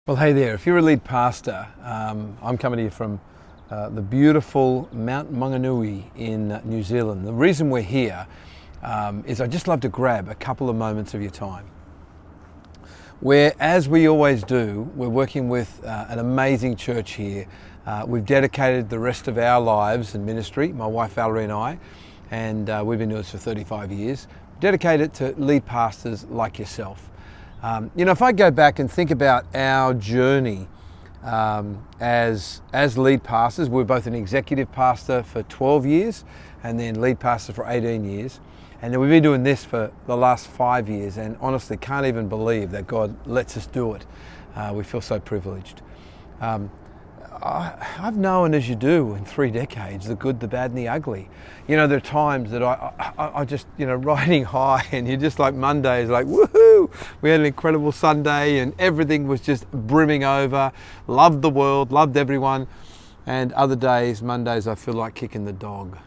Well, hey there, if you're a lead pastor, I'm coming to you from the beautiful Mount Maunganui in New Zealand. The reason we're here is I'd just love to grab a couple of moments of your time. Where, as we always do, we're working with an amazing church here. We've dedicated the rest of our lives and ministry, my wife Valerie and I, and we've been doing this for 35 years, dedicated to lead pastors like yourself. If I go back and think about our journey as lead pastors, we're both an executive pastor for 12 years and then lead pastor for 18 years. And then we've been doing this for the last 5 years and honestly can't even believe that God lets us do it. We feel so privileged. I've known, as you do in 3 decades, the good, the bad and the ugly. There are times that I just, riding high and you're just like Mondays, like woohoo! We had an incredible Sunday and everything was just brimming over. Loved the world, loved everyone. And other days, Mondays, I feel like kicking the dog.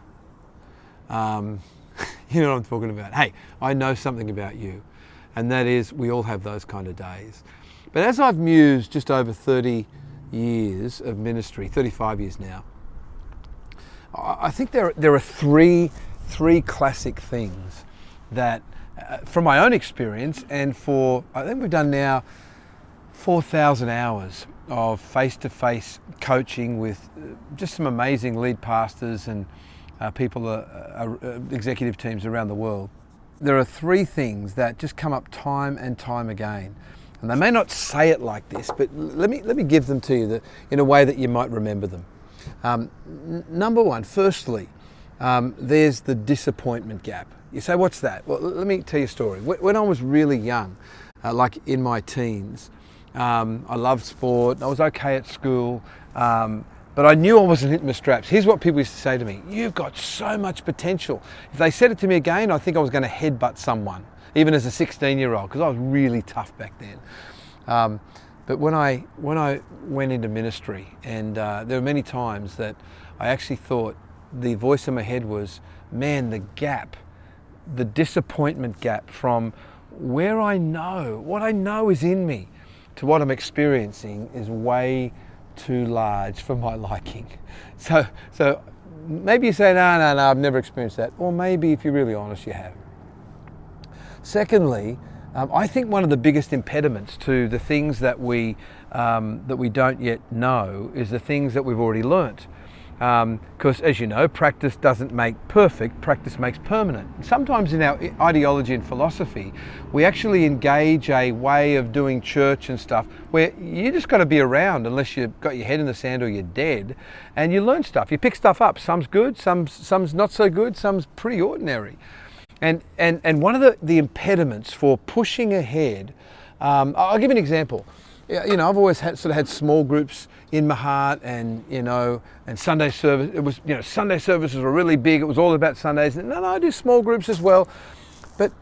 You know what I'm talking about. Hey, I know something about you, and that is we all have those kind of days. But as I've mused just over 30 years of ministry, 35 years now, I think there are three classic things that, from my own experience and I think we've done now 4,000 hours of face-to-face coaching with just some amazing lead pastors and people, executive teams around the world. There are 3 things that just come up time and time again. And they may not say it like this, but let me give them to you in a way that you might remember them. Number one, firstly, there's the disappointment gap. You say, what's that? Well, let me tell you a story. When I was really young, like in my teens, I loved sport, I was okay at school, but I knew I wasn't hitting the straps. Here's what people used to say to me: you've got so much potential. If they said it to me again, I think I was going to headbutt someone, even as a 16-year-old, because I was really tough back then. But when I went into ministry, and there were many times that I actually thought the voice in my head was, man, the gap, the disappointment gap from where I know, what I know is in me, to what I'm experiencing is way too large for my liking. So maybe you say, no, I've never experienced that. Or maybe, if you're really honest, you have. Secondly, I think one of the biggest impediments to the things that we don't yet know is the things that we've already learnt. Because, as you know, practice doesn't make perfect, practice makes permanent. Sometimes in our ideology and philosophy, we actually engage a way of doing church and stuff where you just got to be around unless you've got your head in the sand or you're dead, and you learn stuff. You pick stuff up. Some's good, some's not so good, some's pretty ordinary. And one of the impediments for pushing ahead, I'll give you an example. I've always had small groups in my heart, and Sunday service. It was, Sunday services were really big. It was all about Sundays. No, I do small groups as well, but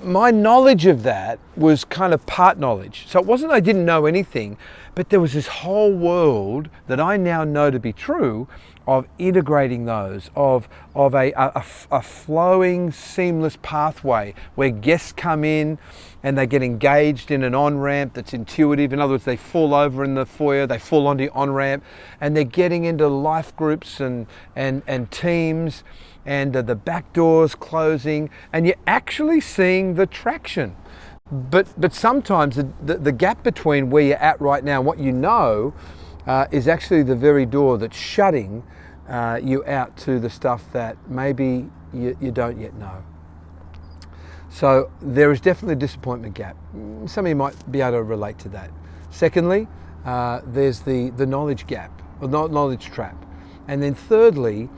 my knowledge of that was kind of part knowledge. So it wasn't I didn't know anything, but there was this whole world that I now know to be true of integrating those, of a flowing, seamless pathway where guests come in and they get engaged in an on-ramp that's intuitive. In other words, they fall over in the foyer, they fall onto the on-ramp, and they're getting into life groups and teams, and the back doors closing, and you're actually seeing the traction. But sometimes the gap between where you're at right now and what you know is actually the very door that's shutting you out to the stuff that maybe you don't yet know. So there is definitely a disappointment gap. Some of you might be able to relate to that. Secondly, there's the knowledge gap, or knowledge trap. And then thirdly,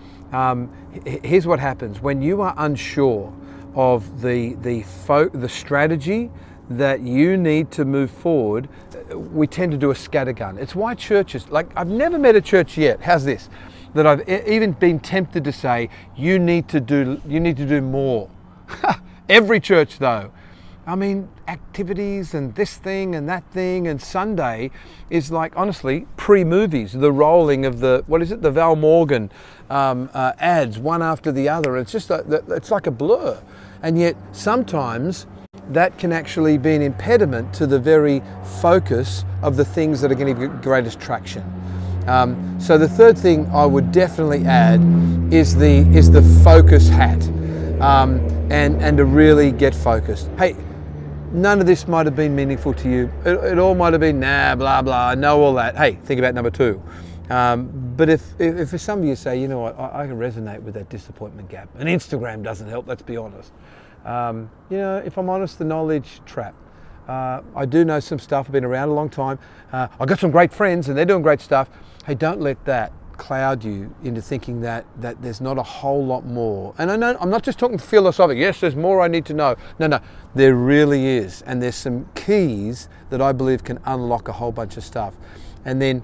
here's what happens. When you are unsure of the strategy that you need to move forward, we tend to do a scattergun. It's why churches, I've never met a church yet, how's this, that I've even been tempted to say, you need to do more. Every church though, activities and this thing and that thing, and Sunday is like, honestly, pre-movies, the rolling of the Val Morgan ads one after the other. It's just it's like a blur. And yet sometimes that can actually be an impediment to the very focus of the things that are going to give greatest traction. So the third thing I would definitely add is the focus hat, and to really get focused. Hey, none of this might have been meaningful to you. It all might have been, nah, blah, blah, I know all that. Hey, think about number two. But if for some of you say, you know what, I can resonate with that disappointment gap, and Instagram doesn't help, let's be honest. You know, if I'm honest, the knowledge trap. I do know some stuff, I've been around a long time. I've got some great friends and they're doing great stuff. Hey, don't let that cloud you into thinking that there's not a whole lot more. And I know, I'm not just talking philosophical, yes, there's more I need to know. No, there really is. And there's some keys that I believe can unlock a whole bunch of stuff. And then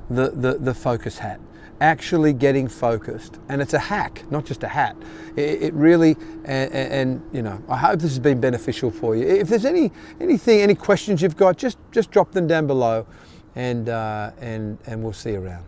the focus hat. Actually getting focused, and it's a hack, not just a hat. It really, and you know, I hope this has been beneficial for you. If there's any questions you've got, just drop them down below, and we'll see you around.